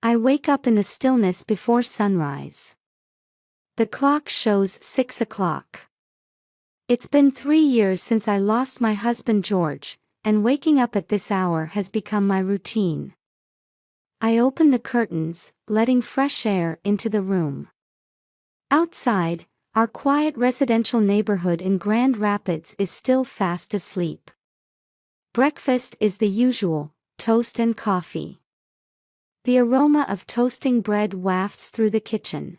I wake up in the stillness before sunrise. The clock shows 6 o'clock. It's been 3 years since I lost my husband George, and waking up at this hour has become my routine. I open the curtains, letting fresh air into the room. Outside, our quiet residential neighborhood in Grand Rapids is still fast asleep. Breakfast is the usual, toast and coffee. The aroma of toasting bread wafts through the kitchen.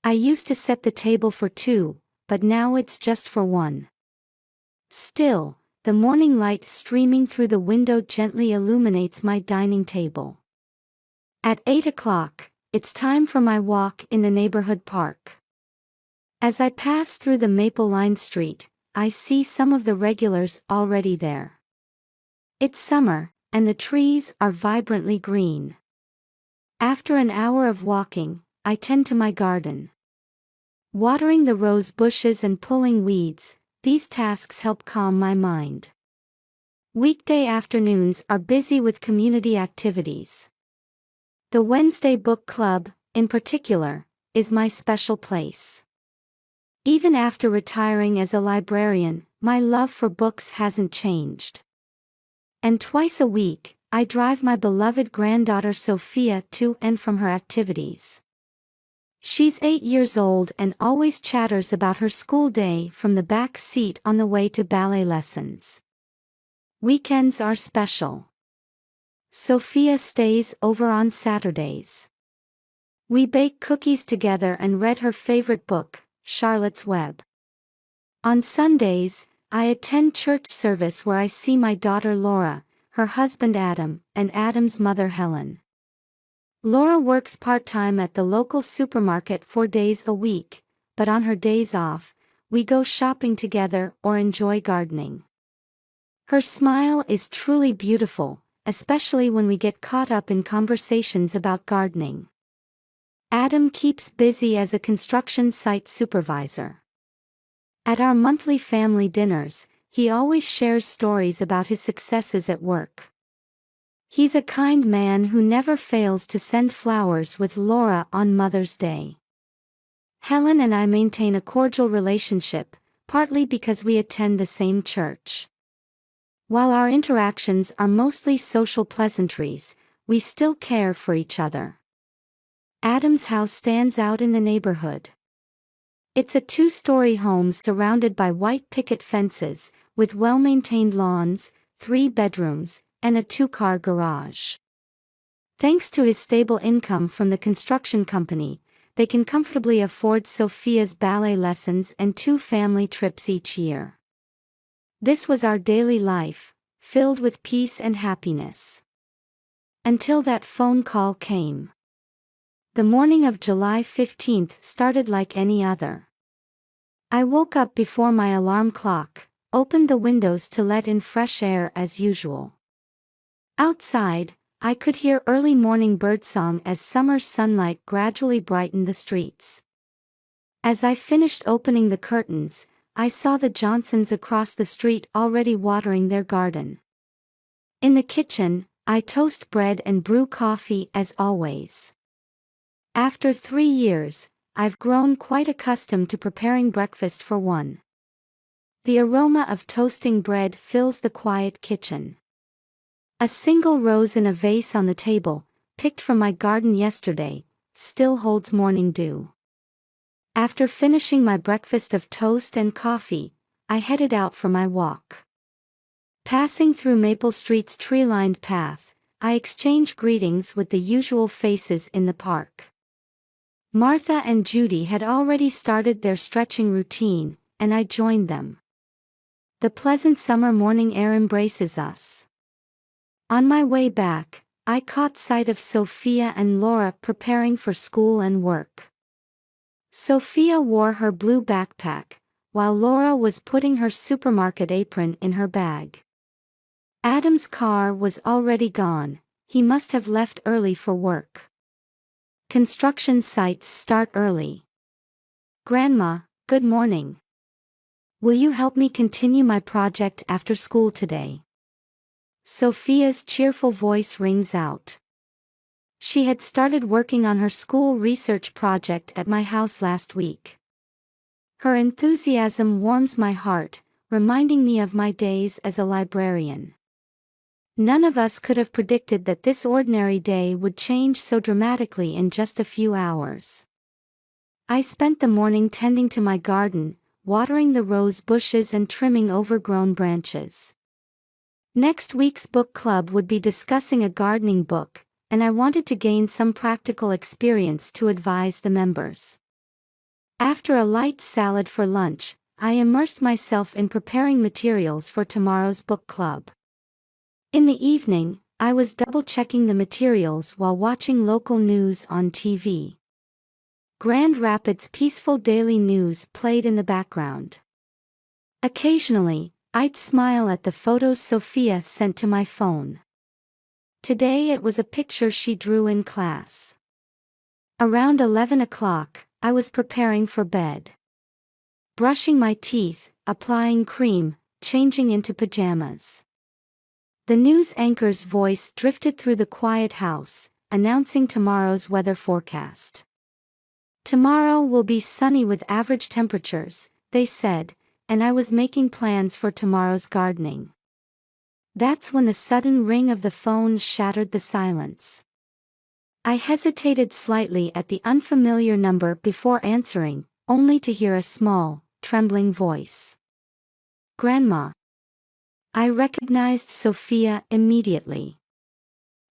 I used to set the table for 2, but now it's just for 1. Still, the morning light streaming through the window gently illuminates my dining table. At 8 o'clock, it's time for my walk in the neighborhood park. As I pass through the maple-lined street, I see some of the regulars already there. It's summer, and the trees are vibrantly green. After an hour of walking, I tend to my garden. Watering the rose bushes and pulling weeds, these tasks help calm my mind. Weekday afternoons are busy with community activities. The Wednesday book club, in particular, is my special place. Even after retiring as a librarian, my love for books hasn't changed. And twice a week, I drive my beloved granddaughter Sophia to and from her activities. She's 8 years old and always chatters about her school day from the back seat on the way to ballet lessons. Weekends are special. Sophia stays over on Saturdays. We bake cookies together and read her favorite book, Charlotte's Web. On Sundays, I attend church service where I see my daughter Laura, her husband Adam, and Adam's mother Helen. Laura works part-time at the local supermarket 4 days a week, but on her days off, we go shopping together or enjoy gardening. Her smile is truly beautiful, especially when we get caught up in conversations about gardening. Adam keeps busy as a construction site supervisor. At our monthly family dinners, he always shares stories about his successes at work. He's a kind man who never fails to send flowers with Laura on Mother's Day. Helen and I maintain a cordial relationship, partly because we attend the same church. While our interactions are mostly social pleasantries, we still care for each other. Adam's house stands out in the neighborhood. It's a 2-story home surrounded by white picket fences, with well-maintained lawns, 3 bedrooms, and a 2-car garage. Thanks to his stable income from the construction company, they can comfortably afford Sophia's ballet lessons and 2 family trips each year. This was our daily life, filled with peace and happiness. Until that phone call came. The morning of July 15th started like any other. I woke up before my alarm clock, opened the windows to let in fresh air as usual. Outside, I could hear early morning birdsong as summer sunlight gradually brightened the streets. As I finished opening the curtains, I saw the Johnsons across the street already watering their garden. In the kitchen, I toast bread and brew coffee as always. After 3 years, I've grown quite accustomed to preparing breakfast for 1. The aroma of toasting bread fills the quiet kitchen. A single rose in a vase on the table, picked from my garden yesterday, still holds morning dew. After finishing my breakfast of toast and coffee, I headed out for my walk. Passing through Maple Street's tree-lined path, I exchange greetings with the usual faces in the park. Martha and Judy had already started their stretching routine, and I joined them. The pleasant summer morning air embraces us. On my way back, I caught sight of Sophia and Laura preparing for school and work. Sophia wore her blue backpack, while Laura was putting her supermarket apron in her bag. Adam's car was already gone, he must have left early for work. Construction sites start early. Grandma, good morning. Will you help me continue my project after school today? Sophia's cheerful voice rings out. She had started working on her school research project at my house last week. Her enthusiasm warms my heart, reminding me of my days as a librarian. None of us could have predicted that this ordinary day would change so dramatically in just a few hours. I spent the morning tending to my garden, watering the rose bushes and trimming overgrown branches. Next week's book club would be discussing a gardening book, and I wanted to gain some practical experience to advise the members. After a light salad for lunch, I immersed myself in preparing materials for tomorrow's book club. In the evening, I was double-checking the materials while watching local news on TV. Grand Rapids' peaceful daily news played in the background. Occasionally, I'd smile at the photos Sophia sent to my phone. Today it was a picture she drew in class. Around 11 o'clock, I was preparing for bed. Brushing my teeth, applying cream, changing into pajamas. The news anchor's voice drifted through the quiet house, announcing tomorrow's weather forecast. Tomorrow will be sunny with average temperatures, they said, and I was making plans for tomorrow's gardening. That's when the sudden ring of the phone shattered the silence. I hesitated slightly at the unfamiliar number before answering, only to hear a small, trembling voice. "Grandma." I recognized Sophia immediately.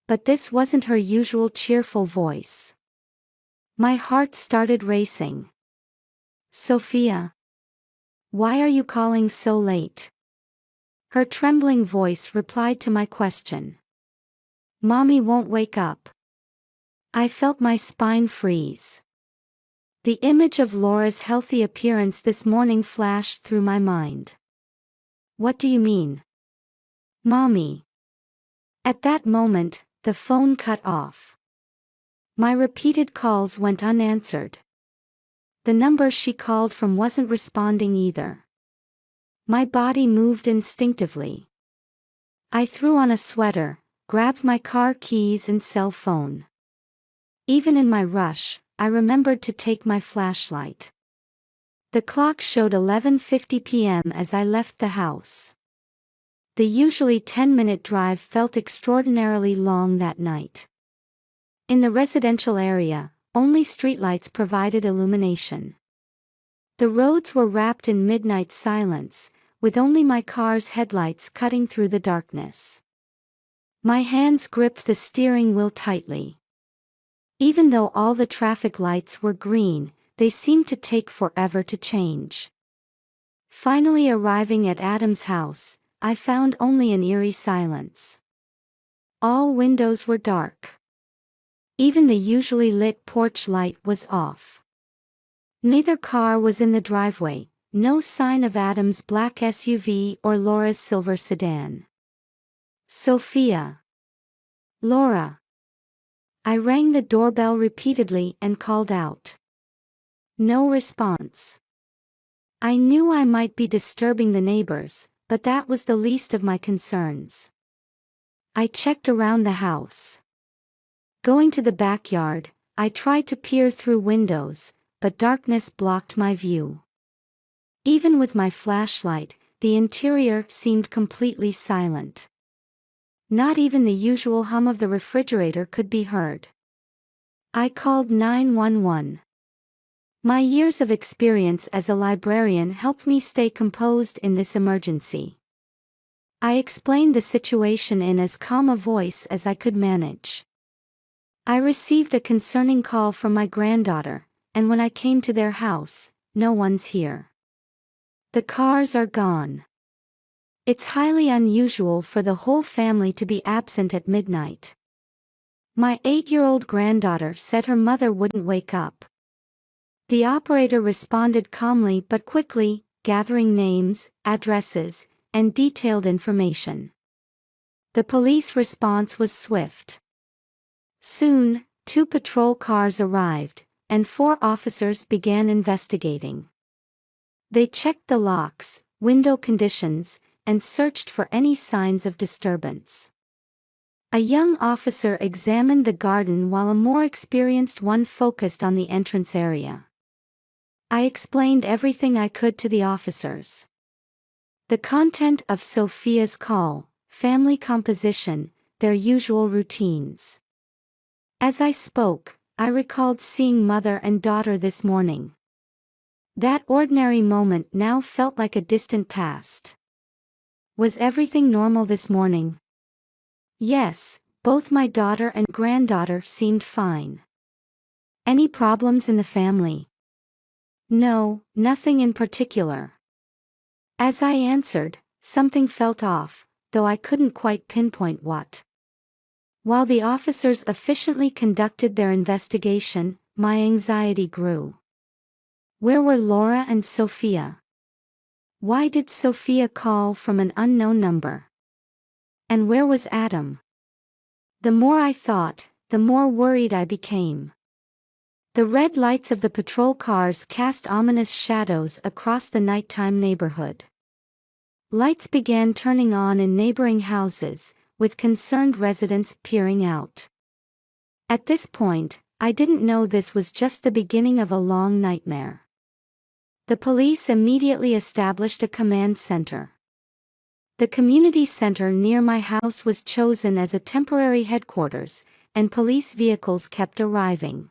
But this wasn't her usual cheerful voice. My heart started racing. "Sophia. Why are you calling so late?" Her trembling voice replied to my question. "Mommy won't wake up." I felt my spine freeze. The image of Laura's healthy appearance this morning flashed through my mind. "What do you mean?" "Mommy." At that moment, the phone cut off. My repeated calls went unanswered. The number she called from wasn't responding either. My body moved instinctively. I threw on a sweater, grabbed my car keys and cell phone. Even in my rush, I remembered to take my flashlight. The clock showed 11:50 p.m. as I left the house. The usually 10-minute drive felt extraordinarily long that night. In the residential area, only streetlights provided illumination. The roads were wrapped in midnight silence, with only my car's headlights cutting through the darkness. My hands gripped the steering wheel tightly. Even though all the traffic lights were green, they seemed to take forever to change. Finally arriving at Adam's house, I found only an eerie silence. All windows were dark. Even the usually lit porch light was off. Neither car was in the driveway, no sign of Adam's black SUV or Laura's silver sedan. "Sophia." "Laura." I rang the doorbell repeatedly and called out. No response. I knew I might be disturbing the neighbors, but that was the least of my concerns. I checked around the house. Going to the backyard, I tried to peer through windows, but darkness blocked my view. Even with my flashlight, the interior seemed completely silent. Not even the usual hum of the refrigerator could be heard. I called 911. My years of experience as a librarian helped me stay composed in this emergency. I explained the situation in as calm a voice as I could manage. I received a concerning call from my granddaughter, and when I came to their house, no one's here. The cars are gone. It's highly unusual for the whole family to be absent at midnight. My 8-year-old granddaughter said her mother wouldn't wake up. The operator responded calmly but quickly, gathering names, addresses, and detailed information. The police response was swift. Soon, 2 patrol cars arrived, and 4 officers began investigating. They checked the locks, window conditions, and searched for any signs of disturbance. A young officer examined the garden while a more experienced one focused on the entrance area. I explained everything I could to the officers. The content of Sophia's call, family composition, their usual routines. As I spoke, I recalled seeing mother and daughter this morning. That ordinary moment now felt like a distant past. Was everything normal this morning? Yes, both my daughter and granddaughter seemed fine. Any problems in the family? No, nothing in particular. As I answered, something felt off, though I couldn't quite pinpoint what. While the officers efficiently conducted their investigation, my anxiety grew. Where were Laura and Sophia? Why did Sophia call from an unknown number? And where was Adam? The more I thought, the more worried I became. The red lights of the patrol cars cast ominous shadows across the nighttime neighborhood. Lights began turning on in neighboring houses, with concerned residents peering out. At this point, I didn't know this was just the beginning of a long nightmare. The police immediately established a command center. The community center near my house was chosen as a temporary headquarters, and police vehicles kept arriving.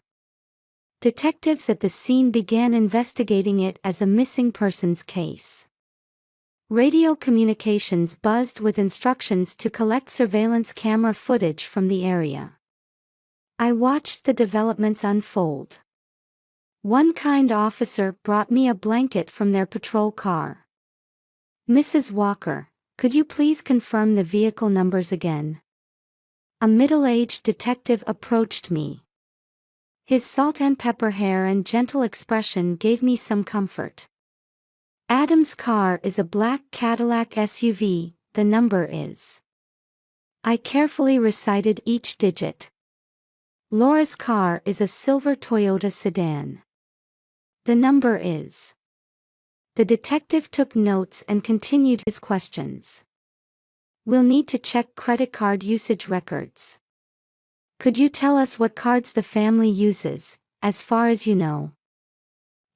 Detectives at the scene began investigating it as a missing persons case. Radio communications buzzed with instructions to collect surveillance camera footage from the area. I watched the developments unfold. One kind officer brought me a blanket from their patrol car. "Mrs. Walker, could you please confirm the vehicle numbers again?" A middle-aged detective approached me. His salt and pepper hair and gentle expression gave me some comfort. "Adam's car is a black Cadillac SUV, the number is." I carefully recited each digit. "Laura's car is a silver Toyota sedan. The number is." The detective took notes and continued his questions. "We'll need to check credit card usage records. Could you tell us what cards the family uses, as far as you know?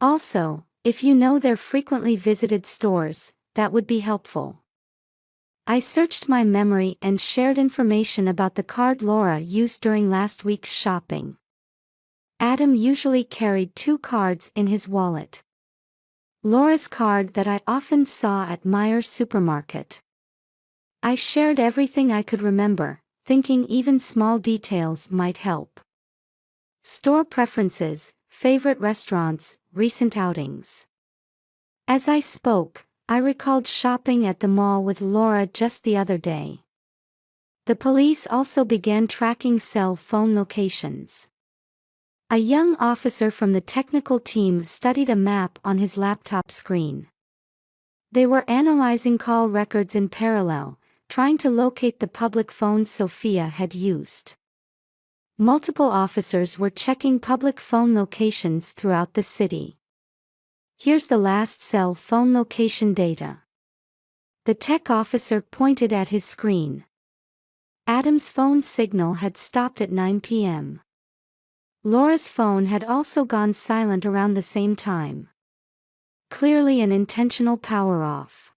Also, if you know their frequently visited stores, that would be helpful." I searched my memory and shared information about the card Laura used during last week's shopping. Adam usually carried 2 cards in his wallet. Laura's card that I often saw at Meijer's supermarket. I shared everything I could remember, thinking even small details might help. Store preferences, favorite restaurants, recent outings. As I spoke, I recalled shopping at the mall with Laura just the other day. The police also began tracking cell phone locations. A young officer from the technical team studied a map on his laptop screen. They were analyzing call records in parallel, trying to locate the public phones Sophia had used. Multiple officers were checking public phone locations throughout the city. Here's the last cell phone location data. The tech officer pointed at his screen. Adam's phone signal had stopped at 9 p.m. Laura's phone had also gone silent around the same time. Clearly an intentional power off.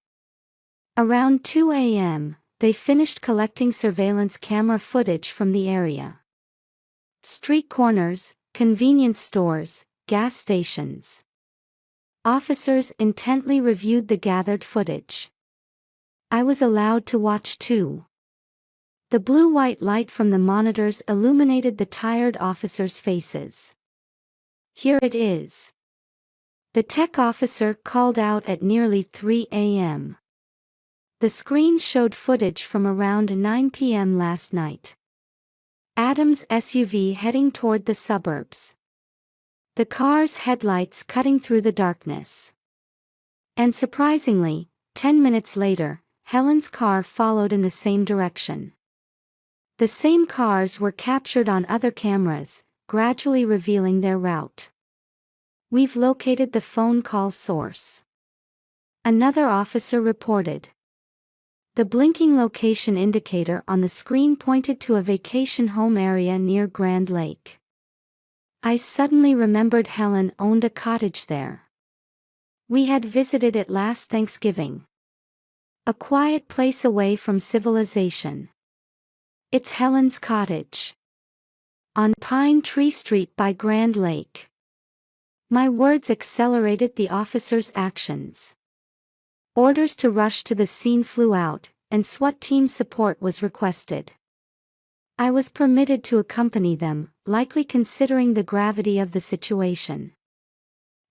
Around 2 a.m., they finished collecting surveillance camera footage from the area. Street corners, convenience stores, gas stations. Officers intently reviewed the gathered footage. I was allowed to watch too. The blue-white light from the monitors illuminated the tired officers' faces. "Here it is." The tech officer called out at nearly 3 a.m. The screen showed footage from around 9 p.m. last night. Adam's SUV heading toward the suburbs. The car's headlights cutting through the darkness. And surprisingly, 10 minutes later, Helen's car followed in the same direction. The same cars were captured on other cameras, gradually revealing their route. "We've located the phone call source," another officer reported. The blinking location indicator on the screen pointed to a vacation home area near Grand Lake. I suddenly remembered Helen owned a cottage there. We had visited it last Thanksgiving. A quiet place away from civilization. It's Helen's cottage. On Pine Tree Street by Grand Lake. My words accelerated the officer's actions. Orders to rush to the scene flew out, and SWAT team support was requested. I was permitted to accompany them, likely considering the gravity of the situation.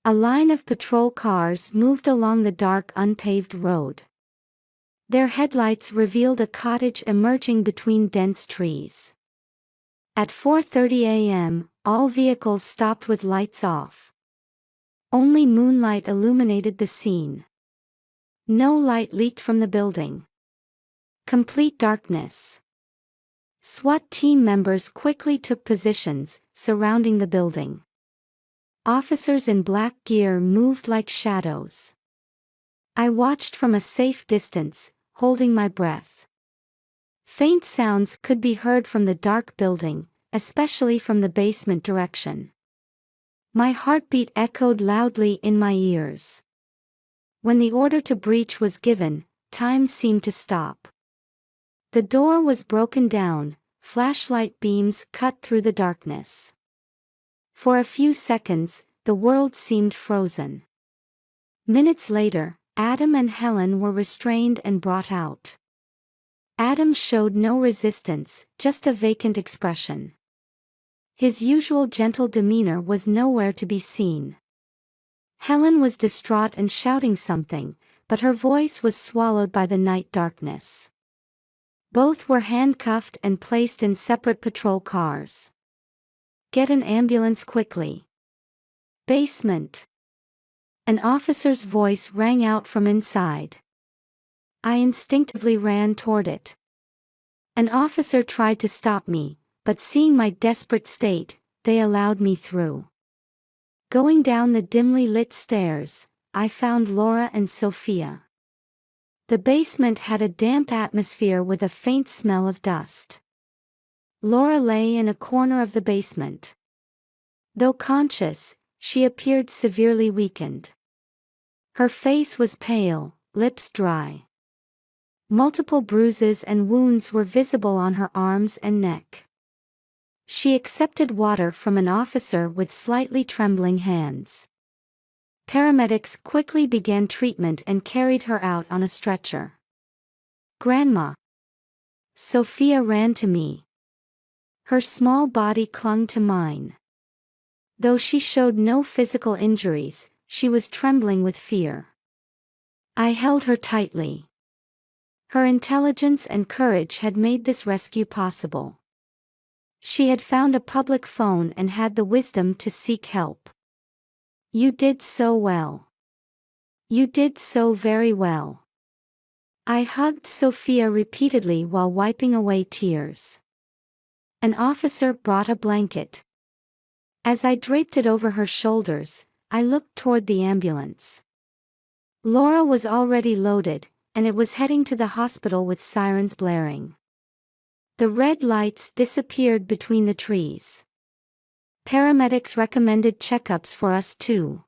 A line of patrol cars moved along the dark unpaved road. Their headlights revealed a cottage emerging between dense trees. At 4:30 a.m., all vehicles stopped with lights off. Only moonlight illuminated the scene. No light leaked from the building. Complete darkness. SWAT team members quickly took positions, surrounding the building. Officers in black gear moved like shadows. I watched from a safe distance, holding my breath. Faint sounds could be heard from the dark building, especially from the basement direction. My heartbeat echoed loudly in my ears. When the order to breach was given, time seemed to stop. The door was broken down, flashlight beams cut through the darkness. For a few seconds, the world seemed frozen. Minutes later, Adam and Helen were restrained and brought out. Adam showed no resistance, just a vacant expression. His usual gentle demeanor was nowhere to be seen. Helen was distraught and shouting something, but her voice was swallowed by the night darkness. Both were handcuffed and placed in separate patrol cars. Get an ambulance quickly. Basement. An officer's voice rang out from inside. I instinctively ran toward it. An officer tried to stop me, but seeing my desperate state, they allowed me through. Going down the dimly lit stairs, I found Laura and Sophia. The basement had a damp atmosphere with a faint smell of dust. Laura lay in a corner of the basement. Though conscious, she appeared severely weakened. Her face was pale, lips dry. Multiple bruises and wounds were visible on her arms and neck. She accepted water from an officer with slightly trembling hands. Paramedics quickly began treatment and carried her out on a stretcher. Grandma. Sophia ran to me. Her small body clung to mine. Though she showed no physical injuries, she was trembling with fear. I held her tightly. Her intelligence and courage had made this rescue possible. She had found a public phone and had the wisdom to seek help. You did so well. You did so very well. I hugged Sophia repeatedly while wiping away tears. An officer brought a blanket. As I draped it over her shoulders, I looked toward the ambulance. Laura was already loaded, and it was heading to the hospital with sirens blaring. The red lights disappeared between the trees. Paramedics recommended checkups for us too.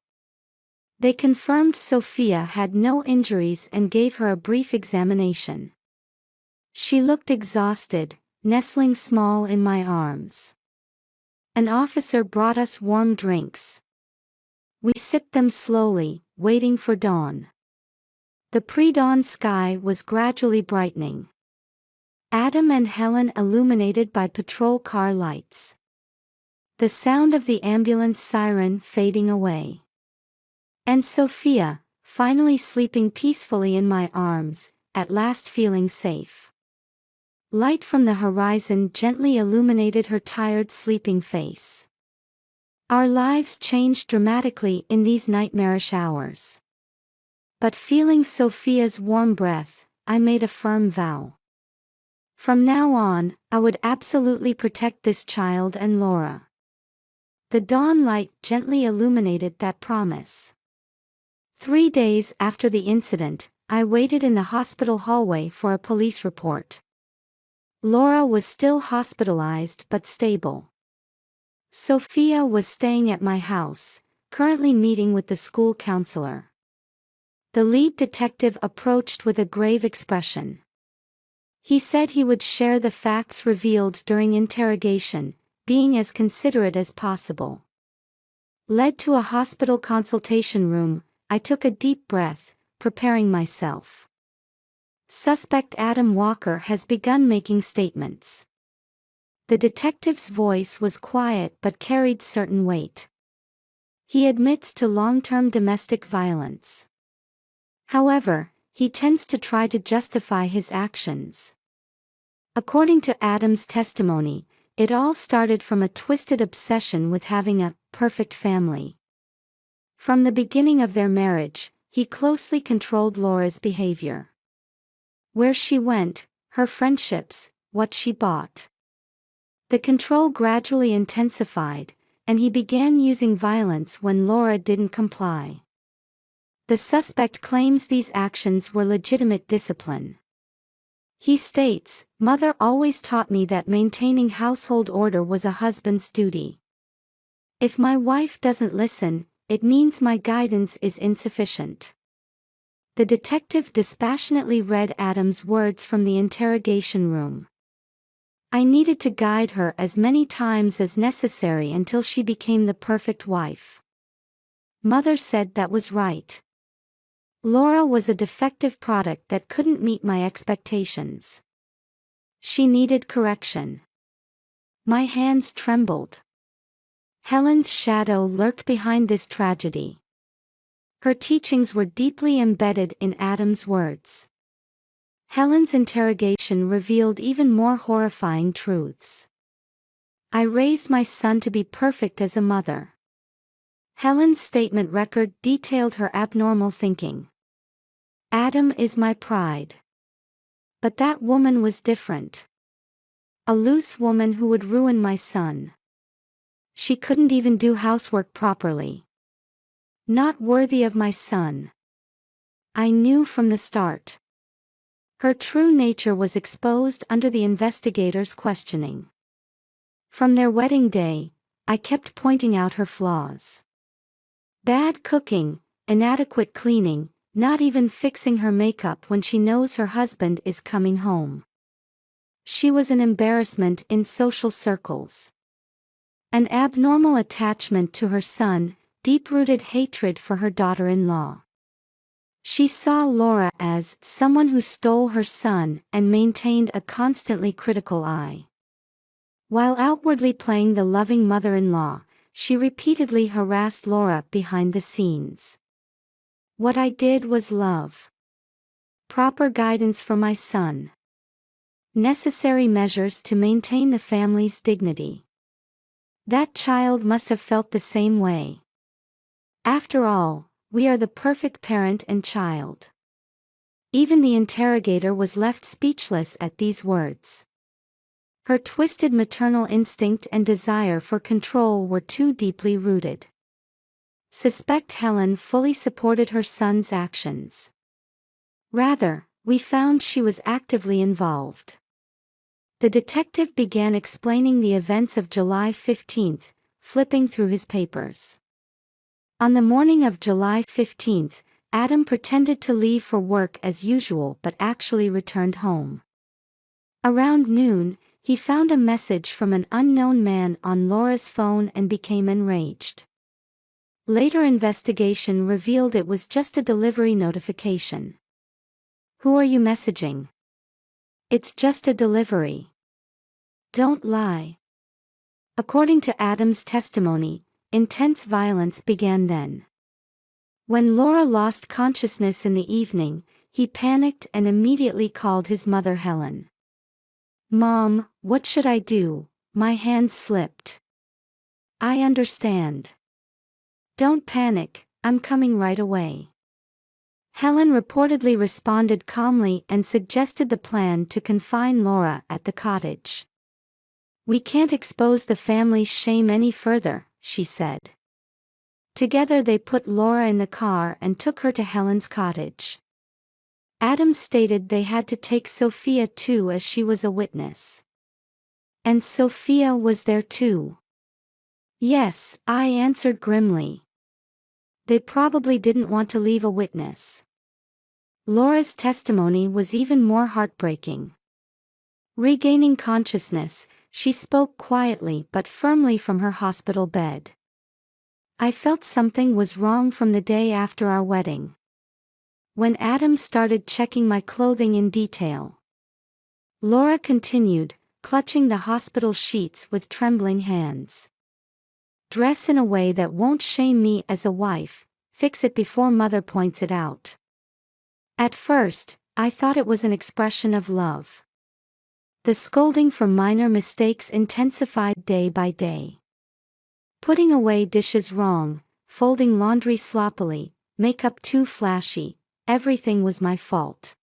They confirmed Sophia had no injuries and gave her a brief examination. She looked exhausted, nestling small in my arms. An officer brought us warm drinks. We sipped them slowly, waiting for dawn. The pre-dawn sky was gradually brightening. Adam and Helen illuminated by patrol car lights. The sound of the ambulance siren fading away. And Sophia, finally sleeping peacefully in my arms, at last feeling safe. Light from the horizon gently illuminated her tired sleeping face. Our lives changed dramatically in these nightmarish hours. But feeling Sophia's warm breath, I made a firm vow. From now on, I would absolutely protect this child and Laura. The dawn light gently illuminated that promise. 3 days after the incident, I waited in the hospital hallway for a police report. Laura was still hospitalized but stable. Sophia was staying at my house, currently meeting with the school counselor. The lead detective approached with a grave expression. He said he would share the facts revealed during interrogation, being as considerate as possible. Led to a hospital consultation room, I took a deep breath, preparing myself. Suspect Adam Walker has begun making statements. The detective's voice was quiet but carried certain weight. He admits to long-term domestic violence. However, he tends to try to justify his actions. According to Adam's testimony, it all started from a twisted obsession with having a perfect family. From the beginning of their marriage, he closely controlled Laura's behavior. Where she went, her friendships, what she bought. The control gradually intensified, and he began using violence when Laura didn't comply. The suspect claims these actions were legitimate discipline. He states, "Mother always taught me that maintaining household order was a husband's duty. If my wife doesn't listen, it means my guidance is insufficient." The detective dispassionately read Adam's words from the interrogation room. "I needed to guide her as many times as necessary until she became the perfect wife. Mother said that was right. Laura was a defective product that couldn't meet my expectations. She needed correction." My hands trembled. Helen's shadow lurked behind this tragedy. Her teachings were deeply embedded in Adam's words. Helen's interrogation revealed even more horrifying truths. "I raised my son to be perfect as a mother." Helen's statement record detailed her abnormal thinking. "Adam is my pride. But that woman was different. A loose woman who would ruin my son. She couldn't even do housework properly. Not worthy of my son. I knew from the start." Her true nature was exposed under the investigators' questioning. "From their wedding day, I kept pointing out her flaws. Bad cooking, inadequate cleaning, not even fixing her makeup when she knows her husband is coming home. She was an embarrassment in social circles. An abnormal attachment to her son, deep-rooted hatred for her daughter-in-law. She saw Laura as someone who stole her son and maintained a constantly critical eye. While outwardly playing the loving mother-in-law, she repeatedly harassed Laura behind the scenes. What I did was love. Proper guidance for my son. Necessary measures to maintain the family's dignity. That child must have felt the same way. After all, we are the perfect parent and child." Even the interrogator was left speechless at these words. Her twisted maternal instinct and desire for control were too deeply rooted. Suspect Helen fully supported her son's actions. Rather, we found she was actively involved. The detective began explaining the events of July 15th, flipping through his papers. On the morning of July 15th, Adam pretended to leave for work as usual but actually returned home. Around noon, he found a message from an unknown man on Laura's phone and became enraged. Later investigation revealed it was just a delivery notification. "Who are you messaging? It's just a delivery. Don't lie." According to Adam's testimony, intense violence began then. When Laura lost consciousness in the evening, he panicked and immediately called his mother Helen. "Mom, what should I do? My hand slipped." "I understand. Don't panic, I'm coming right away." Helen reportedly responded calmly and suggested the plan to confine Laura at the cottage. "We can't expose the family's shame any further," she said. Together they put Laura in the car and took her to Helen's cottage. Adam stated they had to take Sophia too as she was a witness. And Sophia was there too. Yes, I answered grimly. They probably didn't want to leave a witness. Laura's testimony was even more heartbreaking. Regaining consciousness, she spoke quietly but firmly from her hospital bed. I felt something was wrong from the day after our wedding. When Adam started checking my clothing in detail. Laura continued, clutching the hospital sheets with trembling hands. Dress in a way that won't shame me as a wife, fix it before mother points it out. At first, I thought it was an expression of love. The scolding for minor mistakes intensified day by day. Putting away dishes wrong, folding laundry sloppily, makeup too flashy, everything was my fault.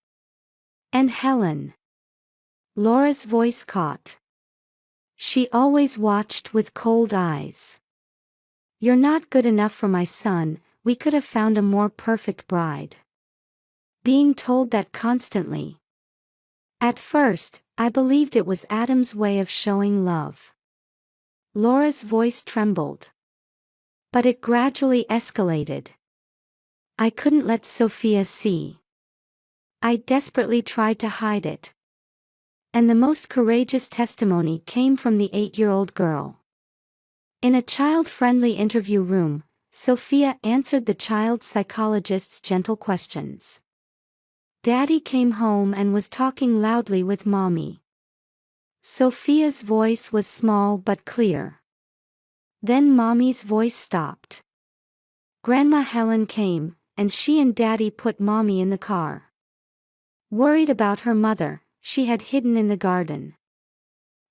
And Helen. Laura's voice caught. She always watched with cold eyes. You're not good enough for my son, we could have found a more perfect bride. Being told that constantly. At first, I believed it was Adam's way of showing love. Laura's voice trembled. But it gradually escalated. I couldn't let Sophia see. I desperately tried to hide it. And the most courageous testimony came from the 8-year-old girl. In a child-friendly interview room, Sophia answered the child psychologist's gentle questions. Daddy came home and was talking loudly with Mommy. Sophia's voice was small but clear. Then Mommy's voice stopped. Grandma Helen came, and she and Daddy put Mommy in the car. Worried about her mother, she had hidden in the garden.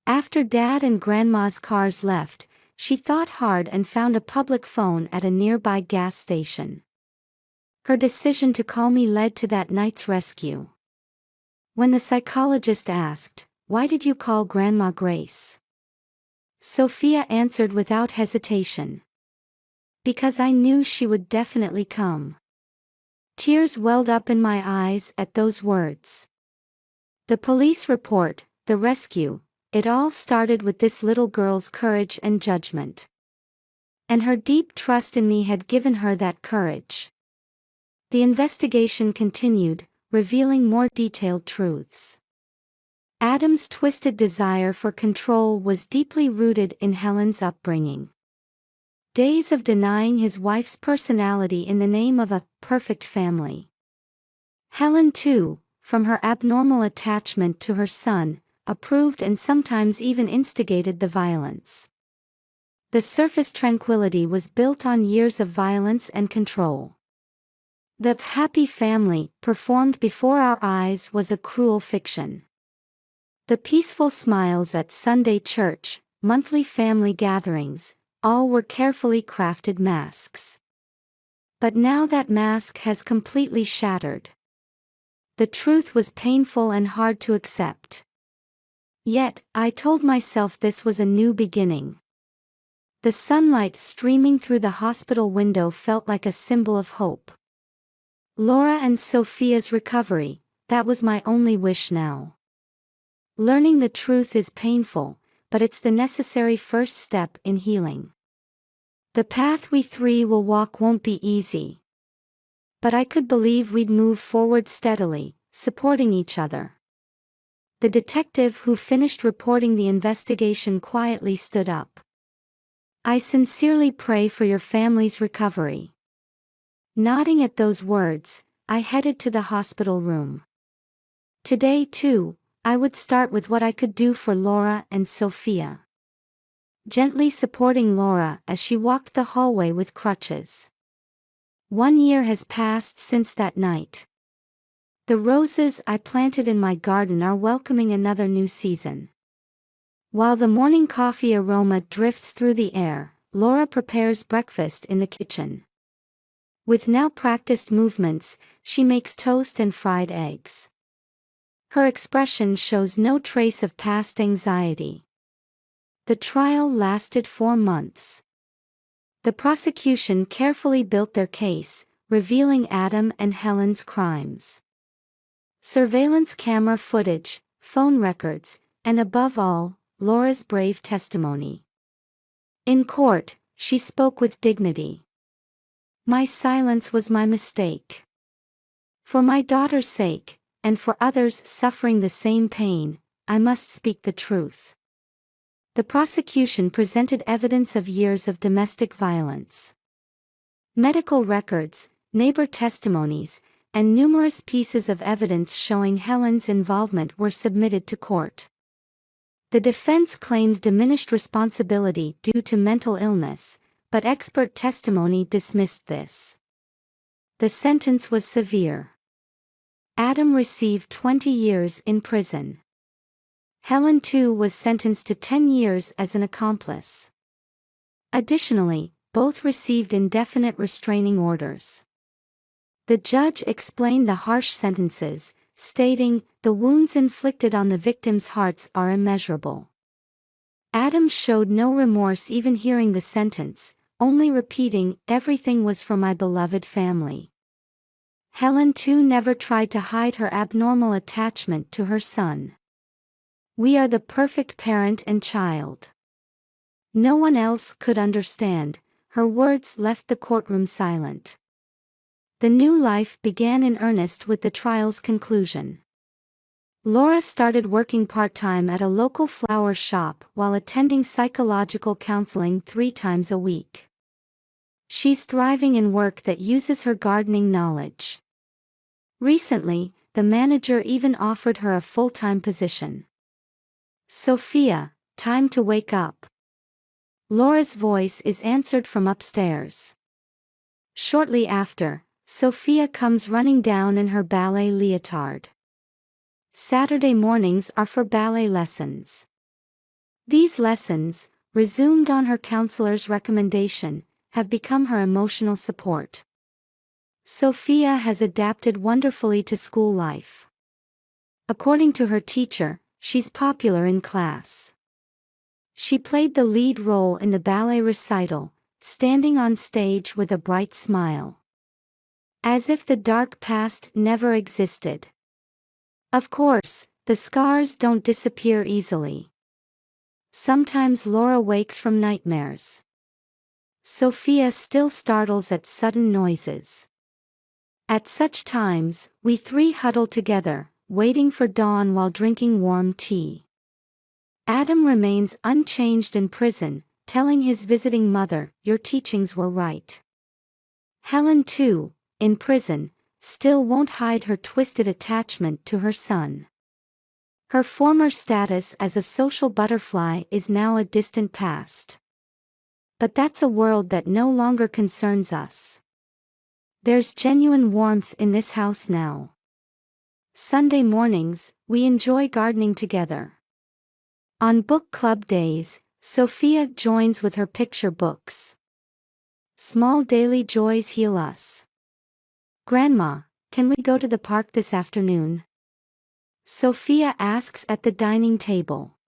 After Dad and Grandma's cars left, she thought hard and found a public phone at a nearby gas station. Her decision to call me led to that night's rescue. When the psychologist asked, "Why did you call Grandma Grace?" Sophia answered without hesitation. Because I knew she would definitely come. Tears welled up in my eyes at those words. The police report, the rescue, it all started with this little girl's courage and judgment. And her deep trust in me had given her that courage. The investigation continued, revealing more detailed truths. Adam's twisted desire for control was deeply rooted in Helen's upbringing. Days of denying his wife's personality in the name of a perfect family. Helen too, from her abnormal attachment to her son, approved and sometimes even instigated the violence. The surface tranquility was built on years of violence and control. The happy family, performed before our eyes, was a cruel fiction. The peaceful smiles at Sunday church, monthly family gatherings, all were carefully crafted masks. But now that mask has completely shattered. The truth was painful and hard to accept. Yet, I told myself this was a new beginning. The sunlight streaming through the hospital window felt like a symbol of hope. Laura and Sophia's recovery, that was my only wish now. Learning the truth is painful, but it's the necessary first step in healing. The path we three will walk won't be easy. But I could believe we'd move forward steadily, supporting each other. The detective who finished reporting the investigation quietly stood up. I sincerely pray for your family's recovery. Nodding at those words, I headed to the hospital room. Today too, I would start with what I could do for Laura and Sophia. Gently supporting Laura as she walked the hallway with crutches. 1 year has passed since that night. The roses I planted in my garden are welcoming another new season. While the morning coffee aroma drifts through the air, Laura prepares breakfast in the kitchen. With now practiced movements, she makes toast and fried eggs. Her expression shows no trace of past anxiety. The trial lasted 4 months. The prosecution carefully built their case, revealing Adam and Helen's crimes. Surveillance camera footage, phone records, and above all, Laura's brave testimony. In court, she spoke with dignity. My silence was my mistake. For my daughter's sake, and for others suffering the same pain, I must speak the truth. The prosecution presented evidence of years of domestic violence. Medical records, neighbor testimonies, and numerous pieces of evidence showing Helen's involvement were submitted to court. The defense claimed diminished responsibility due to mental illness, but expert testimony dismissed this. The sentence was severe. Adam received 20 years in prison. Helen too was sentenced to 10 years as an accomplice. Additionally, both received indefinite restraining orders. The judge explained the harsh sentences, stating, "The wounds inflicted on the victims' hearts are immeasurable." Adam showed no remorse even hearing the sentence, only repeating, "Everything was for my beloved family." Helen too never tried to hide her abnormal attachment to her son. "We are the perfect parent and child. No one else could understand." Her words left the courtroom silent. The new life began in earnest with the trial's conclusion. Laura started working part-time at a local flower shop while attending psychological counseling 3 times a week. She's thriving in work that uses her gardening knowledge. Recently, the manager even offered her a full-time position. "Sophia, time to wake up." Laura's voice is answered from upstairs. Shortly after, Sophia comes running down in her ballet leotard. Saturday mornings are for ballet lessons. These lessons, resumed on her counselor's recommendation, have become her emotional support. Sophia has adapted wonderfully to school life. According to her teacher, she's popular in class. She played the lead role in the ballet recital, standing on stage with a bright smile. As if the dark past never existed. Of course, the scars don't disappear easily. Sometimes Laura wakes from nightmares. Sophia still startles at sudden noises. At such times, we 3 huddle together, waiting for dawn while drinking warm tea. Adam remains unchanged in prison, telling his visiting mother, "Your teachings were right." Helen too, in prison, still won't hide her twisted attachment to her son. Her former status as a social butterfly is now a distant past. But that's a world that no longer concerns us. There's genuine warmth in this house now. Sunday mornings, we enjoy gardening together. On book club days, Sophia joins with her picture books. Small daily joys heal us. "Grandma, can we go to the park this afternoon?" Sophia asks at the dining table.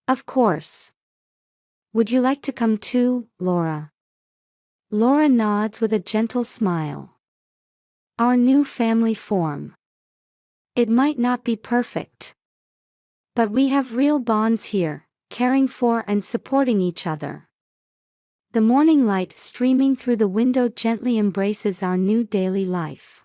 "Of course. Would you like to come too, Laura?" Laura nods with a gentle smile. Our new family form. It might not be perfect. But we have real bonds here, caring for and supporting each other. The morning light streaming through the window gently embraces our new daily life.